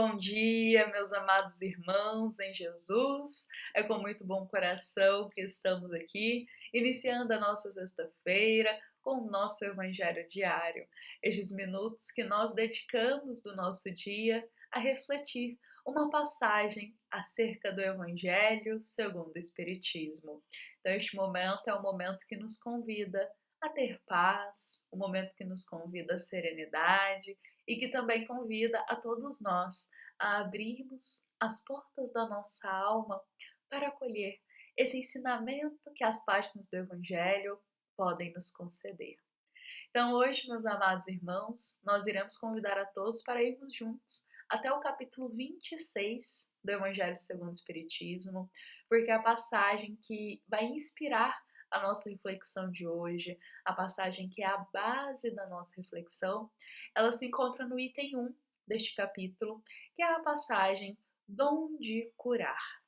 Bom dia, meus amados irmãos em Jesus. É com muito bom coração que estamos aqui, iniciando a nossa sexta-feira com o nosso Evangelho diário. Estes minutos que nós dedicamos do nosso dia a refletir uma passagem acerca do Evangelho segundo o Espiritismo. Então, este momento é um momento que nos convida a ter paz, um momento que nos convida a serenidade e que também convida a todos nós a abrirmos as portas da nossa alma para acolher esse ensinamento que as páginas do Evangelho podem nos conceder. Então, hoje, meus amados irmãos, nós iremos convidar a todos para irmos juntos até o capítulo 26 do Evangelho segundo o Espiritismo, porque é a passagem que vai inspirar a nossa reflexão de hoje, a passagem que é a base da nossa reflexão, ela se encontra no item 1 deste capítulo, que é a passagem Dom de Curar.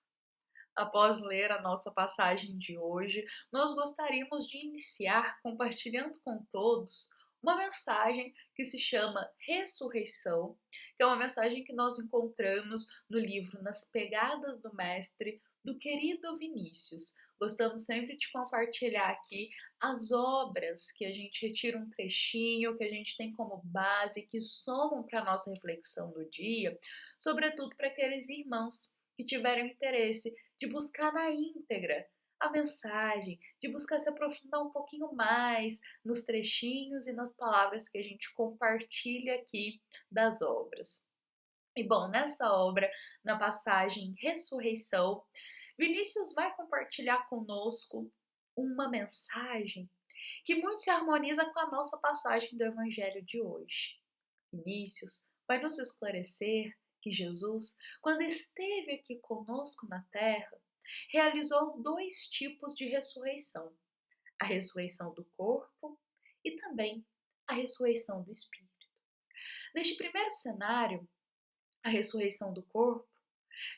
Após ler a nossa passagem de hoje, nós gostaríamos de iniciar compartilhando com todos uma mensagem que se chama Ressurreição, que é uma mensagem que nós encontramos no livro Nas Pegadas do Mestre, do querido Vinícius. Gostamos sempre de compartilhar aqui as obras que a gente retira um trechinho, que a gente tem como base, que somam para a nossa reflexão do dia, sobretudo para aqueles irmãos que tiveram interesse de buscar na íntegra a mensagem, de buscar se aprofundar um pouquinho mais nos trechinhos e nas palavras que a gente compartilha aqui das obras. E bom, nessa obra, na passagem Ressurreição, Vinícius vai compartilhar conosco uma mensagem que muito se harmoniza com a nossa passagem do Evangelho de hoje. Vinícius vai nos esclarecer que Jesus, quando esteve aqui conosco na Terra, realizou dois tipos de ressurreição: a ressurreição do corpo e também a ressurreição do espírito. Neste primeiro cenário, a ressurreição do corpo,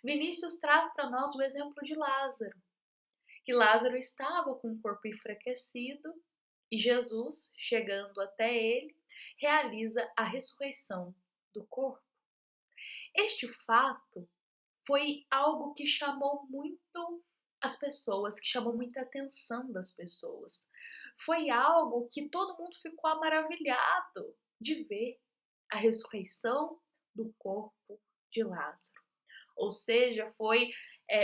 Vinícius traz para nós o exemplo de Lázaro, que Lázaro estava com o corpo enfraquecido e Jesus, chegando até ele, realiza a ressurreição do corpo. Este fato foi algo que chamou muito as pessoas, que chamou muita atenção das pessoas. Foi algo que todo mundo ficou maravilhado de ver a ressurreição do corpo de Lázaro. Ou seja, foi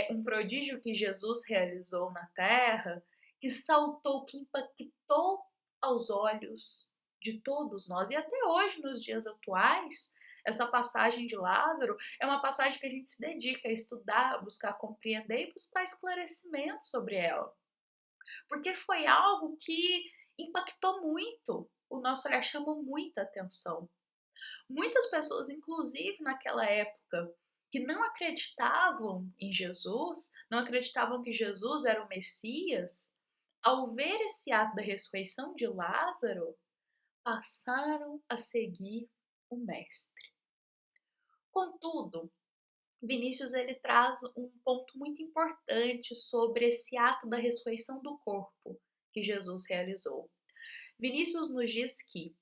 um prodígio que Jesus realizou na terra, que saltou, que impactou aos olhos de todos nós. E até hoje, nos dias atuais, essa passagem de Lázaro é uma passagem que a gente se dedica a estudar, a buscar compreender e buscar esclarecimento sobre ela. Porque foi algo que impactou muito, o nosso olhar chamou muita atenção. Muitas pessoas, inclusive naquela época, que não acreditavam em Jesus, não acreditavam que Jesus era o Messias, ao ver esse ato da ressurreição de Lázaro, passaram a seguir o Mestre. Contudo, Vinícius ele traz um ponto muito importante sobre esse ato da ressurreição do corpo que Jesus realizou. Vinícius nos diz que,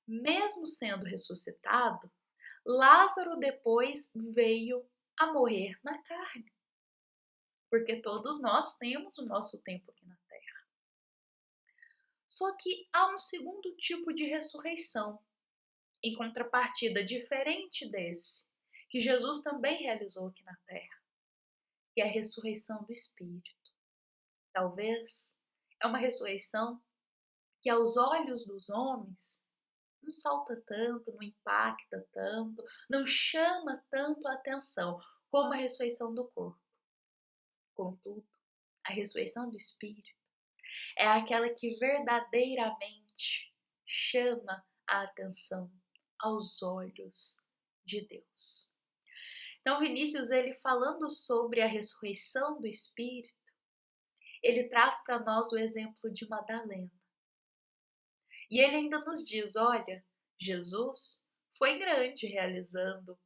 mesmo sendo ressuscitado, Lázaro depois veio a morrer na carne, porque todos nós temos o nosso tempo aqui na Terra. Só que há um segundo tipo de ressurreição, em contrapartida diferente desse, que Jesus também realizou aqui na Terra, que é a ressurreição do Espírito. Talvez é uma ressurreição que aos olhos dos homens não salta tanto, não impacta tanto, não chama tanto a atenção como a ressurreição do corpo. Contudo, a ressurreição do Espírito é aquela que verdadeiramente chama a atenção aos olhos de Deus. Então, Vinícius, ele falando sobre a ressurreição do Espírito, ele traz para nós o exemplo de Madalena. E ele ainda nos diz, olha, Jesus foi grande realizando,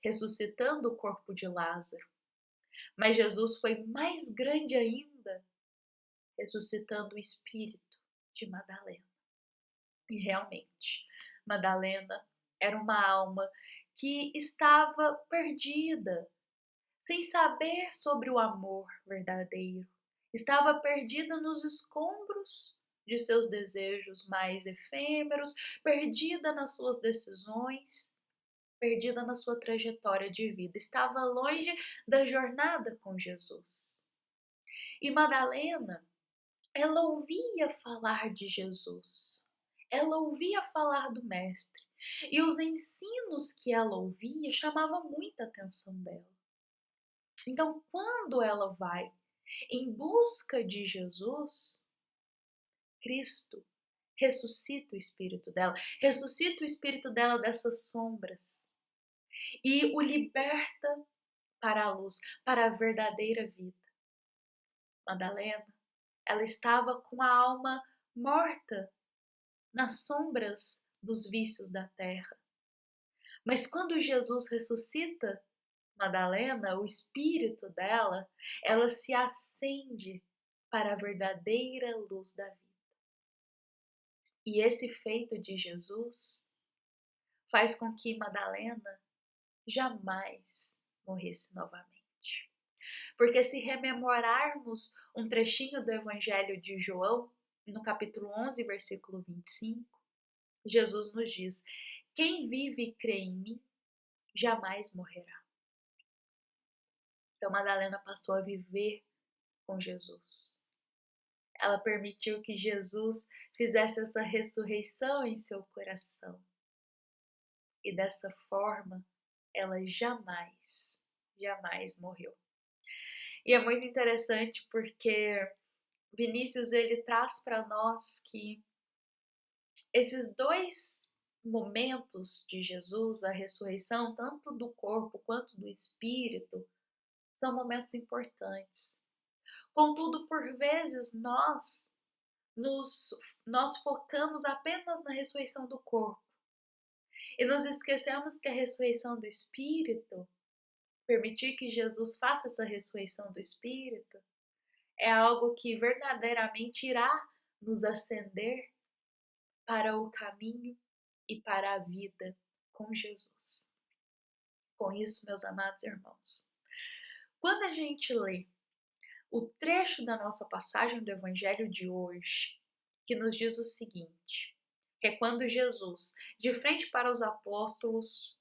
ressuscitando o corpo de Lázaro. Mas Jesus foi mais grande ainda ressuscitando o espírito de Madalena. E realmente, Madalena era uma alma que estava perdida, sem saber sobre o amor verdadeiro. Estava perdida nos escombros de seus desejos mais efêmeros, perdida nas suas decisões, perdida na sua trajetória de vida. Estava longe da jornada com Jesus. E Madalena, ela ouvia falar de Jesus. Ela ouvia falar do Mestre. E os ensinos que ela ouvia chamavam muita atenção dela. Então, quando ela vai em busca de Jesus, Cristo ressuscita o espírito dela, ressuscita o espírito dela dessas sombras e o liberta para a luz, para a verdadeira vida. Madalena, ela estava com a alma morta nas sombras dos vícios da terra. Mas quando Jesus ressuscita Madalena, o espírito dela, ela se acende para a verdadeira luz da vida. E esse feito de Jesus faz com que Madalena jamais morresse novamente. Porque se rememorarmos um trechinho do Evangelho de João, no capítulo 11, versículo 25, Jesus nos diz: quem vive e crê em mim, jamais morrerá. Então Madalena passou a viver com Jesus. Ela permitiu que Jesus fizesse essa ressurreição em seu coração. E dessa forma, ela jamais morreu. E é muito interessante porque Vinícius ele traz para nós que esses dois momentos de Jesus, a ressurreição, tanto do corpo quanto do espírito, são momentos importantes. Contudo, por vezes nós focamos apenas na ressurreição do corpo e nos esquecemos que a ressurreição do espírito, permitir que Jesus faça essa ressurreição do espírito, é algo que verdadeiramente irá nos acender para o caminho e para a vida com Jesus. Com isso, meus amados irmãos, quando a gente lê o trecho da nossa passagem do Evangelho de hoje, que nos diz o seguinte, que é quando Jesus, de frente para os apóstolos,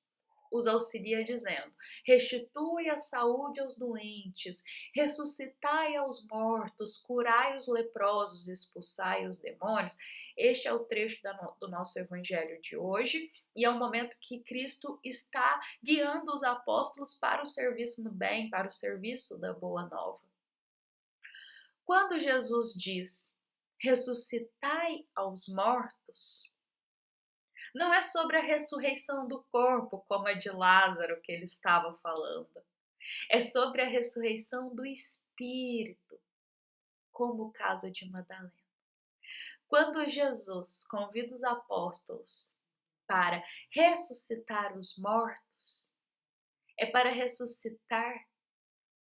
os auxilia dizendo: restitui a saúde aos doentes, ressuscitai aos mortos, curai os leprosos, expulsai os demônios. Este é o trecho do nosso evangelho de hoje e é o momento que Cristo está guiando os apóstolos para o serviço no bem, para o serviço da boa nova. Quando Jesus diz ressuscitai aos mortos, não é sobre a ressurreição do corpo, como a de Lázaro que ele estava falando. É sobre a ressurreição do espírito, como o caso de Madalena. Quando Jesus convida os apóstolos para ressuscitar os mortos, é para ressuscitar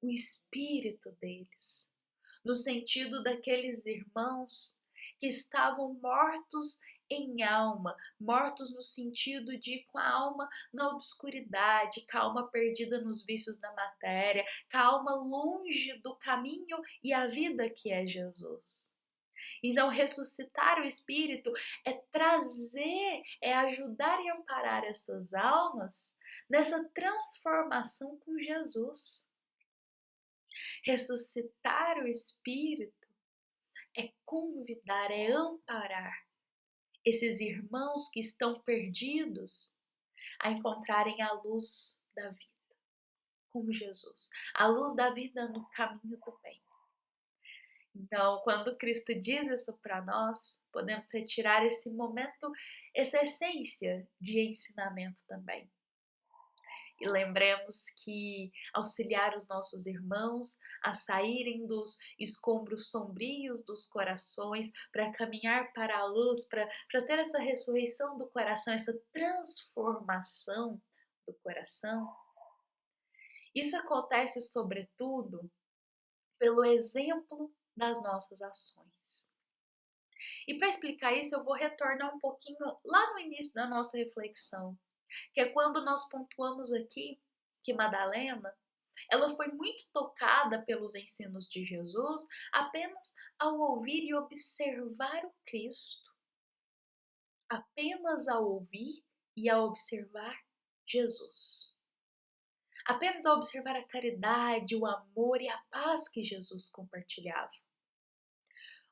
o espírito deles, no sentido daqueles irmãos que estavam mortos em alma, mortos no sentido de com a alma na obscuridade, com a alma perdida nos vícios da matéria, com a alma longe do caminho e a vida que é Jesus. Então, ressuscitar o espírito é trazer, é ajudar e amparar essas almas nessa transformação com Jesus. Ressuscitar o espírito é convidar, é amparar esses irmãos que estão perdidos a encontrarem a luz da vida, como Jesus, a luz da vida no caminho do bem. Então, quando Cristo diz isso para nós, podemos retirar esse momento, essa essência de ensinamento também. E lembremos que auxiliar os nossos irmãos a saírem dos escombros sombrios dos corações, para caminhar para a luz, para ter essa ressurreição do coração, essa transformação do coração. Isso acontece sobretudo pelo exemplo das nossas ações. E para explicar isso, eu vou retornar um pouquinho lá no início da nossa reflexão, Que é quando nós pontuamos aqui que Madalena, ela foi muito tocada pelos ensinos de Jesus apenas ao ouvir e observar o Cristo. Apenas ao ouvir e a observar Jesus. Apenas ao observar a caridade, o amor e a paz que Jesus compartilhava.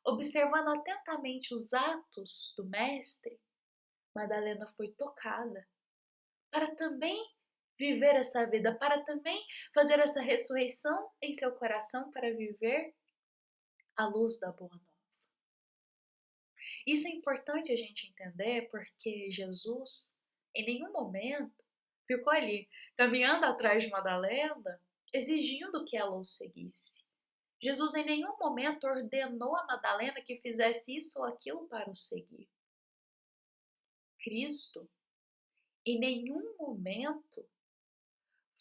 Observando atentamente os atos do Mestre, Madalena foi tocada para também viver essa vida, para também fazer essa ressurreição em seu coração, para viver a luz da boa nova. Isso é importante a gente entender porque Jesus, em nenhum momento, ficou ali, caminhando atrás de Madalena, exigindo que ela o seguisse. Jesus em nenhum momento ordenou a Madalena que fizesse isso ou aquilo para o seguir. Cristo, em nenhum momento,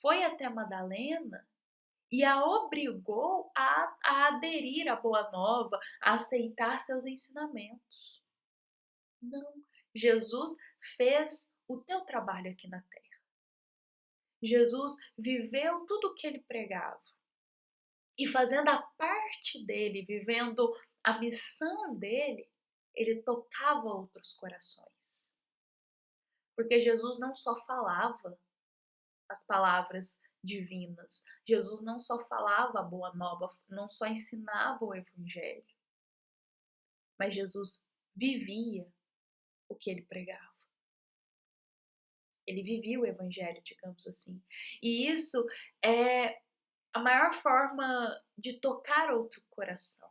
foi até Madalena e a obrigou a aderir à Boa Nova, a aceitar seus ensinamentos. Não, Jesus fez o teu trabalho aqui na terra. Jesus viveu tudo o que ele pregava. E fazendo a parte dele, vivendo a missão dele, ele tocava outros corações. Porque Jesus não só falava as palavras divinas, Jesus não só falava a boa nova, não só ensinava o evangelho, mas Jesus vivia o que ele pregava. Ele vivia o evangelho, digamos assim. E isso é a maior forma de tocar outro coração.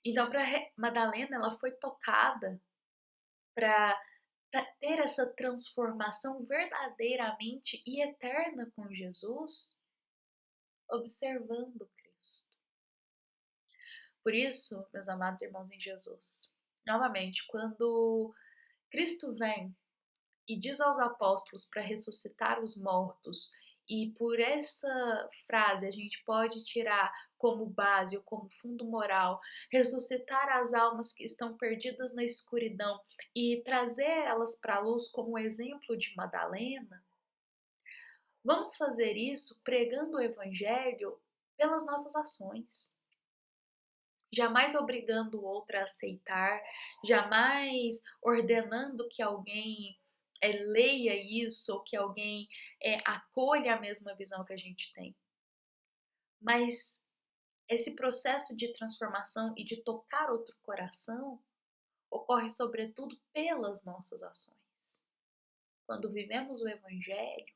Então, para Madalena, ela foi tocada para ter essa transformação verdadeiramente e eterna com Jesus, observando Cristo. Por isso, meus amados irmãos em Jesus, novamente, quando Cristo vem e diz aos apóstolos para ressuscitar os mortos, e por essa frase a gente pode tirar como base ou como fundo moral, ressuscitar as almas que estão perdidas na escuridão e trazer elas para a luz como exemplo de Madalena. Vamos fazer isso pregando o evangelho pelas nossas ações. Jamais obrigando o outro a aceitar, jamais ordenando que alguém leia isso ou que alguém acolha a mesma visão que a gente tem. Mas esse processo de transformação e de tocar outro coração ocorre sobretudo pelas nossas ações. Quando vivemos o Evangelho,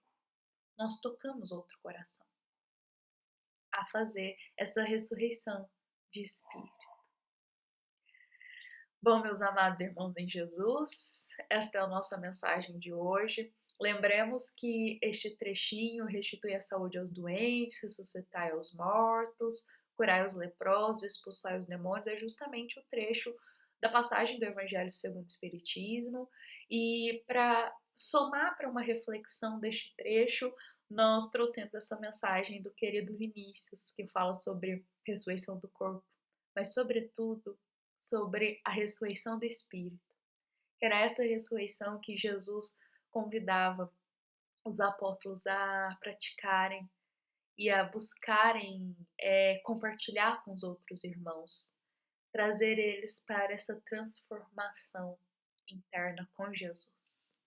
nós tocamos outro coração a fazer essa ressurreição de espírito. Bom, meus amados irmãos em Jesus, esta é a nossa mensagem de hoje. Lembremos que este trechinho, restitui a saúde aos doentes, ressuscitai aos mortos, curai os leprosos, expulsai os demônios, é justamente o trecho da passagem do Evangelho segundo o Espiritismo. E para somar para uma reflexão deste trecho, nós trouxemos essa mensagem do querido Vinícius, que fala sobre ressurreição do corpo, mas sobretudo sobre a ressurreição do Espírito. Que era essa ressurreição que Jesus convidava os apóstolos a praticarem e a buscarem compartilhar com os outros irmãos, trazer eles para essa transformação interna com Jesus.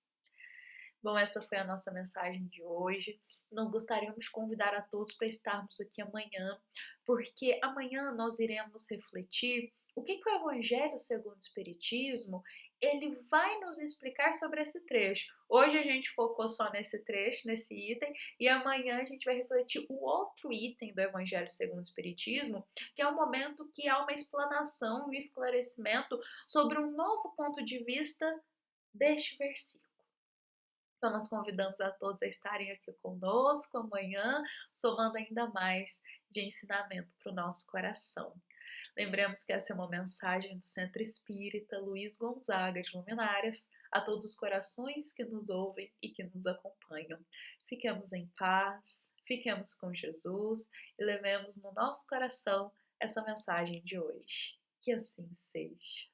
Bom, essa foi a nossa mensagem de hoje. Nós gostaríamos de convidar a todos para estarmos aqui amanhã, porque amanhã nós iremos refletir o que o Evangelho segundo o Espiritismo ele vai nos explicar sobre esse trecho. Hoje a gente focou só nesse trecho, nesse item, e amanhã a gente vai refletir o outro item do Evangelho segundo o Espiritismo, que é o momento que há uma explanação, um esclarecimento sobre um novo ponto de vista deste versículo. Então nós convidamos a todos a estarem aqui conosco amanhã, somando ainda mais de ensinamento para o nosso coração. Lembramos que essa é uma mensagem do Centro Espírita Luiz Gonzaga de Luminárias a todos os corações que nos ouvem e que nos acompanham. Fiquemos em paz, fiquemos com Jesus e levemos no nosso coração essa mensagem de hoje. Que assim seja.